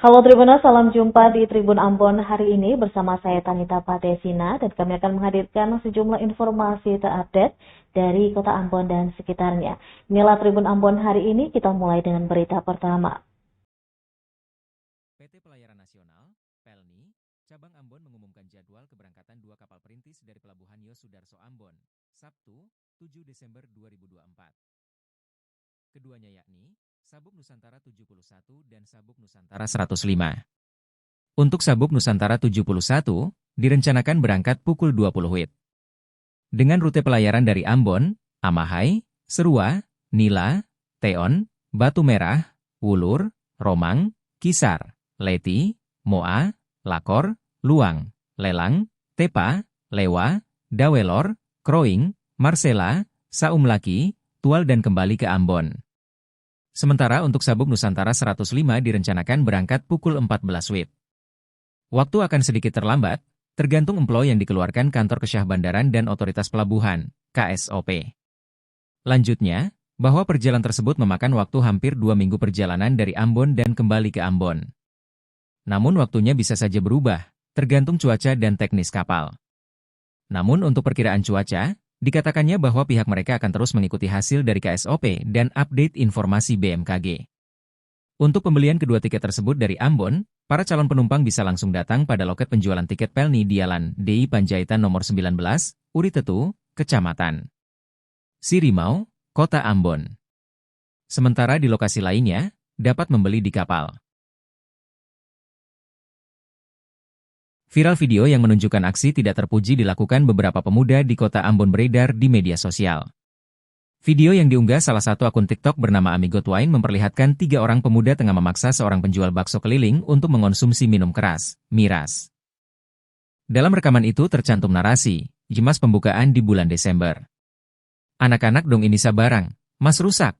Halo Tribuners, salam jumpa di Tribun Ambon hari ini bersama saya Tanita Patesina dan kami akan menghadirkan sejumlah informasi terupdate dari Kota Ambon dan sekitarnya. Inilah Tribun Ambon hari ini, kita mulai dengan berita pertama. PT Pelayaran Nasional, PELNI, Cabang Ambon mengumumkan jadwal keberangkatan 2 kapal perintis dari Pelabuhan Yosudarso Ambon, Sabtu, 7 Desember 2024. Keduanya yakni Sabuk Nusantara 71 dan Sabuk Nusantara 105. Untuk Sabuk Nusantara 71, direncanakan berangkat pukul 20 WIB. Dengan rute pelayaran dari Ambon, Amahai, Serua, Nila, Teon, Batu Merah, Wulur, Romang, Kisar, Leti, Moa, Lakor, Luang, Lelang, Tepa, Lewa, Dawelor, Kroing, Marsela, Saumlaki, Tual dan kembali ke Ambon. Sementara untuk Sabuk Nusantara 105 direncanakan berangkat pukul 14 WIB. Waktu akan sedikit terlambat, tergantung employ yang dikeluarkan Kantor Kesyah Bandaran dan Otoritas Pelabuhan, KSOP. Lanjutnya, bahwa perjalanan tersebut memakan waktu hampir 2 minggu perjalanan dari Ambon dan kembali ke Ambon. Namun waktunya bisa saja berubah, tergantung cuaca dan teknis kapal. Namun untuk perkiraan cuaca, dikatakannya bahwa pihak mereka akan terus mengikuti hasil dari KSOP dan update informasi BMKG. Untuk pembelian kedua tiket tersebut dari Ambon, para calon penumpang bisa langsung datang pada loket penjualan tiket PELNI di Jalan DI Panjaitan nomor 19, Uritetu, Kecamatan Sirimau, Kota Ambon. Sementara di lokasi lainnya, dapat membeli di kapal. Viral video yang menunjukkan aksi tidak terpuji dilakukan beberapa pemuda di Kota Ambon beredar di media sosial. Video yang diunggah salah satu akun TikTok bernama Amigo Twine memperlihatkan 3 orang pemuda tengah memaksa seorang penjual bakso keliling untuk mengonsumsi minum keras, miras. Dalam rekaman itu tercantum narasi, "Jemas pembukaan di bulan Desember. Anak-anak dong ini sabarang, mas rusak."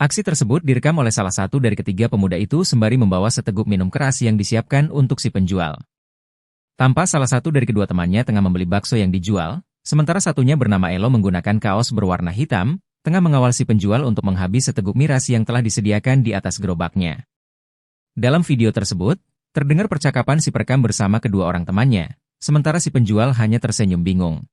Aksi tersebut direkam oleh salah satu dari ketiga pemuda itu sembari membawa seteguk minum keras yang disiapkan untuk si penjual. Tampak salah satu dari kedua temannya tengah membeli bakso yang dijual, sementara satunya bernama Elo menggunakan kaos berwarna hitam, tengah mengawal si penjual untuk menghabis seteguk miras yang telah disediakan di atas gerobaknya. Dalam video tersebut, terdengar percakapan si perekam bersama kedua orang temannya, sementara si penjual hanya tersenyum bingung.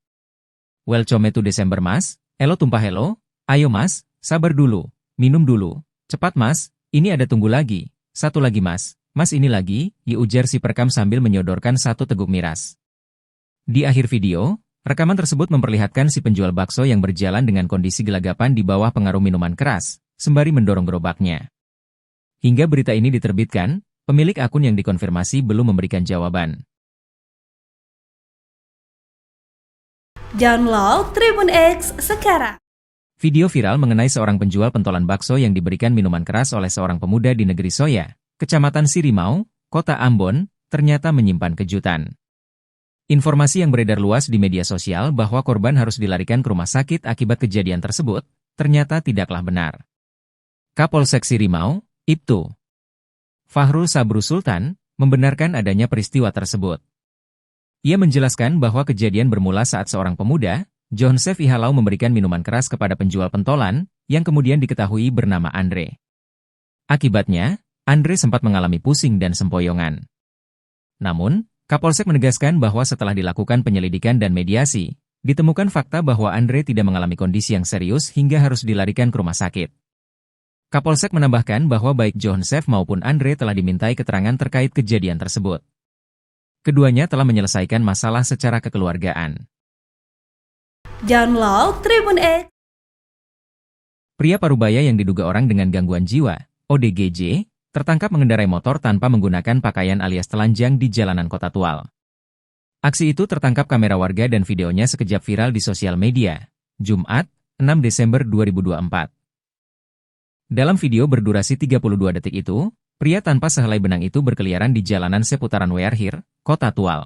"Welcome to Desember mas, Elo tumpah Elo, ayo mas, sabar dulu, minum dulu, cepat mas, ini ada tunggu lagi, satu lagi mas. Mas ini lagi," ujar si perekam sambil menyodorkan satu teguk miras. Di akhir video, rekaman tersebut memperlihatkan si penjual bakso yang berjalan dengan kondisi gelagapan di bawah pengaruh minuman keras, sembari mendorong gerobaknya. Hingga berita ini diterbitkan, pemilik akun yang dikonfirmasi belum memberikan jawaban. Download Tribun X sekarang. Video viral mengenai seorang penjual pentolan bakso yang diberikan minuman keras oleh seorang pemuda di Negeri Soya, Kecamatan Sirimau, Kota Ambon, ternyata menyimpan kejutan. Informasi yang beredar luas di media sosial bahwa korban harus dilarikan ke rumah sakit akibat kejadian tersebut, ternyata tidaklah benar. Kapolsek Sirimau, Ibtu Fahrul Sabru Sultan, membenarkan adanya peristiwa tersebut. Ia menjelaskan bahwa kejadian bermula saat seorang pemuda, Johnsef Ihalau memberikan minuman keras kepada penjual pentolan, yang kemudian diketahui bernama Andre. Akibatnya, Andre sempat mengalami pusing dan sempoyongan. Namun, Kapolsek menegaskan bahwa setelah dilakukan penyelidikan dan mediasi, ditemukan fakta bahwa Andre tidak mengalami kondisi yang serius hingga harus dilarikan ke rumah sakit. Kapolsek menambahkan bahwa baik Johnsef maupun Andre telah dimintai keterangan terkait kejadian tersebut. Keduanya telah menyelesaikan masalah secara kekeluargaan. Download Tribun X. Pria parubaya yang diduga orang dengan gangguan jiwa, ODGJ, tertangkap mengendarai motor tanpa menggunakan pakaian alias telanjang di jalanan Kota Tual. Aksi itu tertangkap kamera warga dan videonya sekejap viral di sosial media, Jumat, 6 Desember 2024. Dalam video berdurasi 32 detik itu, pria tanpa sehelai benang itu berkeliaran di jalanan seputaran Wearhir, Kota Tual.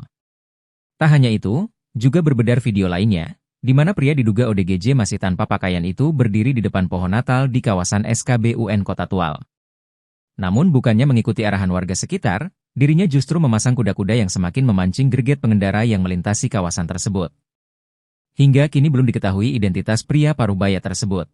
Tak hanya itu, juga berbedar video lainnya, di mana pria diduga ODGJ masih tanpa pakaian itu berdiri di depan pohon Natal di kawasan SKBUN Kota Tual. Namun bukannya mengikuti arahan warga sekitar, dirinya justru memasang kuda-kuda yang semakin memancing greget pengendara yang melintasi kawasan tersebut. Hingga kini belum diketahui identitas pria parubaya tersebut.